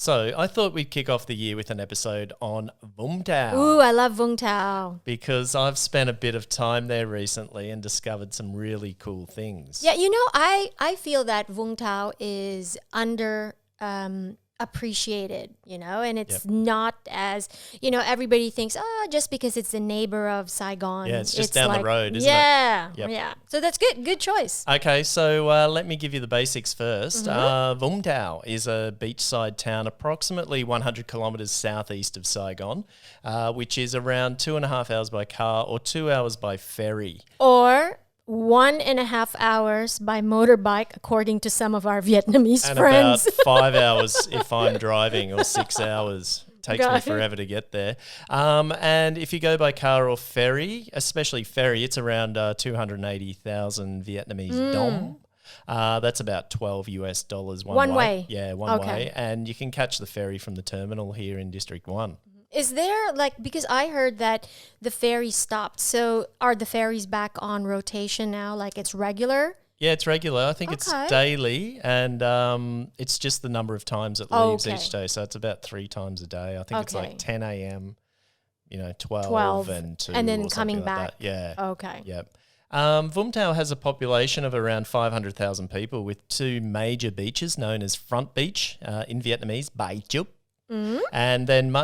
So I thought we'd kick off the year with an episode on Vũng Tàu. Ooh, I love Vũng Tàu. Because I've spent a bit of time there recently and discovered some really cool things. Yeah, I feel that Vũng Tàu is under appreciated, and it's not as, everybody thinks, just because it's the neighbor of Saigon. Yeah, it's just down the road, isn't it? Yeah, Yep. yeah. So that's good. Good choice. Okay, so let me give you the basics first. Vũng Tàu is a beachside town approximately 100 kilometres southeast of Saigon, which is around 2.5 hours by car or 2 hours by ferry. Or 1.5 hours by motorbike, according to some of our Vietnamese And friends. about 5 hours if I'm driving, or 6 hours. Takes me forever to get there. And if you go by car or ferry, especially ferry, it's around 280,000 Vietnamese dong. That's about $12 one way. Yeah, one way. And you can catch the ferry from the terminal here in District 1. Is there, because I heard that the ferry stopped, so are the ferries back on rotation now, like it's regular? Yeah, it's regular. I think it's daily, and it's just the number of times it leaves each day. So it's about 3 times a day. I think it's like 10 a.m., 12 and 2. And then or coming like back. that. Yeah. Okay. Yep. Vũng Tàu has a population of around 500,000 people with 2 major beaches known as Front Beach, in Vietnamese, Bai Chup, and then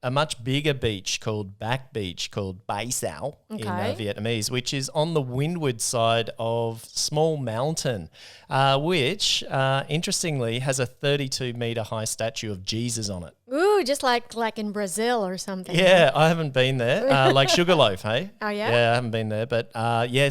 a much bigger beach called Back Beach, called Bai Sao in Vietnamese, which is on the windward side of Small Mountain, which, interestingly, has a 32-metre high statue of Jesus on it. Ooh, just like in Brazil or something. Yeah, I haven't been there. Like Sugarloaf, hey? Oh, yeah? Yeah, I haven't been there, but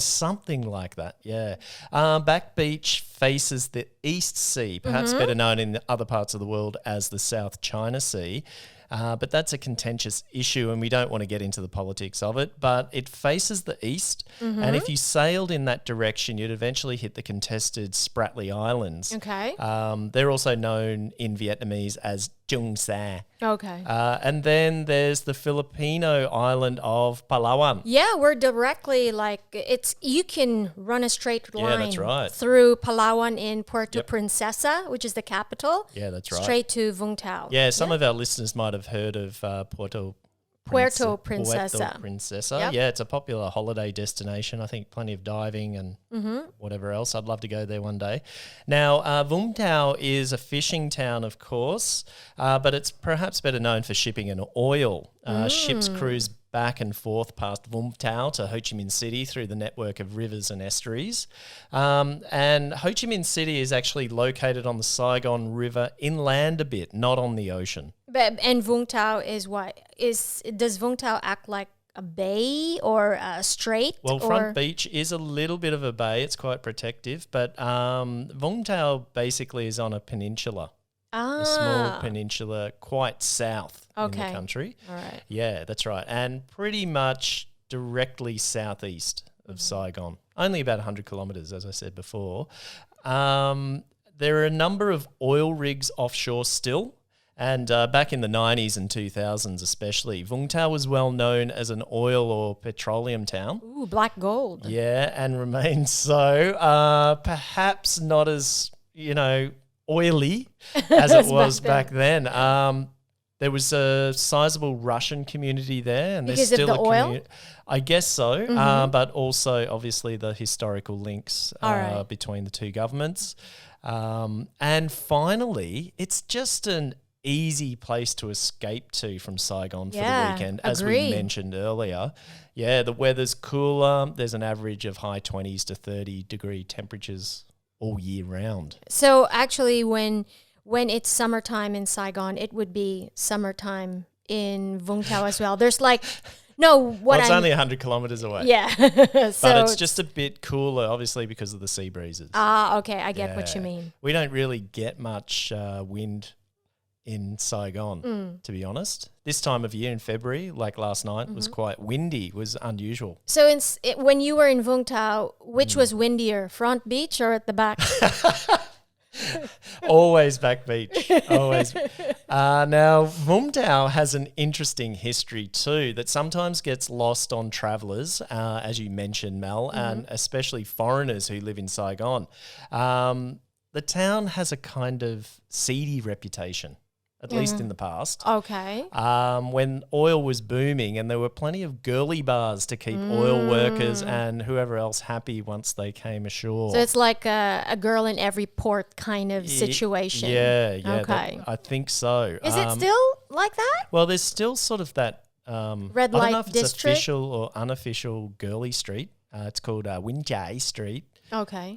something like that, yeah. Back Beach faces the East Sea, perhaps better known in the other parts of the world as the South China Sea. But that's a contentious issue, and we don't want to get into the politics of it. But it faces the east, and if you sailed in that direction, you'd eventually hit the contested Spratly Islands. Okay. They're also known in Vietnamese as Trung Sa. Okay. And then there's the Filipino island of Palawan. Yeah, we're directly you can run a straight line that's right. through Palawan in Puerto Princesa, which is the capital. Yeah, that's right. Straight to Vũng Tàu. Yeah, some of our listeners might have heard of Puerto Princesa. Puerto Princesa. Yep. Yeah, it's a popular holiday destination. I think plenty of diving and whatever else. I'd love to go there one day. Now, Vũng Tàu is a fishing town, of course, but it's perhaps better known for shipping and oil. Ships cruise back and forth past Vũng Tàu to Ho Chí Minh City through the network of rivers and estuaries. And Ho Chí Minh City is actually located on the Saigon River inland a bit, not on the ocean. And Vũng Tàu is what? Does Vũng Tàu act like a bay or a strait? Well, Front Beach is a little bit of a bay. It's quite protective. But Vũng Tàu basically is on a peninsula. A small peninsula quite south in the country. All right. Yeah, that's right. And pretty much directly southeast of Saigon. Only about 100 kilometres, as I said before. There are a number of oil rigs offshore still. And back in the 90s and 2000s especially, Vũng Tàu was well known as an oil or petroleum town. Ooh, black gold. Yeah, and remains so. Perhaps not as, oily as it was back then. There was a sizable Russian community there, and because there's still of the oil? I guess so, but also obviously the historical links between the two governments. And finally, it's just an easy place to escape to from Saigon for the weekend, as we mentioned earlier. Yeah, the weather's cooler. There's an average of high 20s to 30-degree temperatures all year round. So actually, when it's summertime in Saigon, it would be summertime in Vũng Tàu as well. There's it's only 100 kilometres away. Yeah. But it's just a bit cooler, obviously, because of the sea breezes. Okay. I get what you mean. We don't really get much wind in Saigon, to be honest. This time of year in February, like last night, was quite windy, was unusual. So when you were in Vũng Tàu, which was windier, Front Beach or at the back? Always Back Beach. Always. Now, Vũng Tàu has an interesting history too that sometimes gets lost on travellers, as you mentioned, Mel, and especially foreigners who live in Saigon. The town has a kind of seedy reputation. at least in the past. Okay. When oil was booming, and there were plenty of girly bars to keep oil workers and whoever else happy once they came ashore. So it's like a girl in every port kind of situation. Yeah. Okay. I think so. Is it still like that? Well, there's still sort of that Red I light don't know if it's district? official or unofficial girly street. It's called Winjay Street. Okay.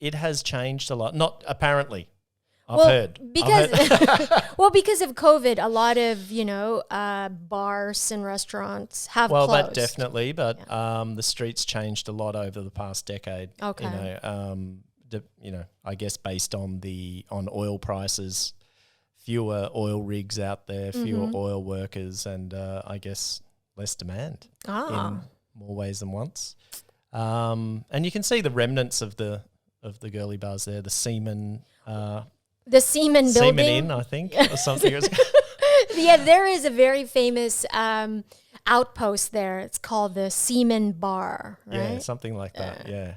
It has changed a lot. Not apparently. I've well, heard. because because of COVID, a lot of bars and restaurants have Well, closed. that definitely, but the streets changed a lot over the past decade. Okay. I guess based on oil prices, fewer oil rigs out there, fewer oil workers, and I guess less demand in more ways than once. And you can see the remnants of the girly bars there, the Seaman. The Seaman building. Seaman Inn, I think, or something. Yeah, there is a very famous outpost there. It's called the Seaman Bar, right? Yeah, something like that. Yeah.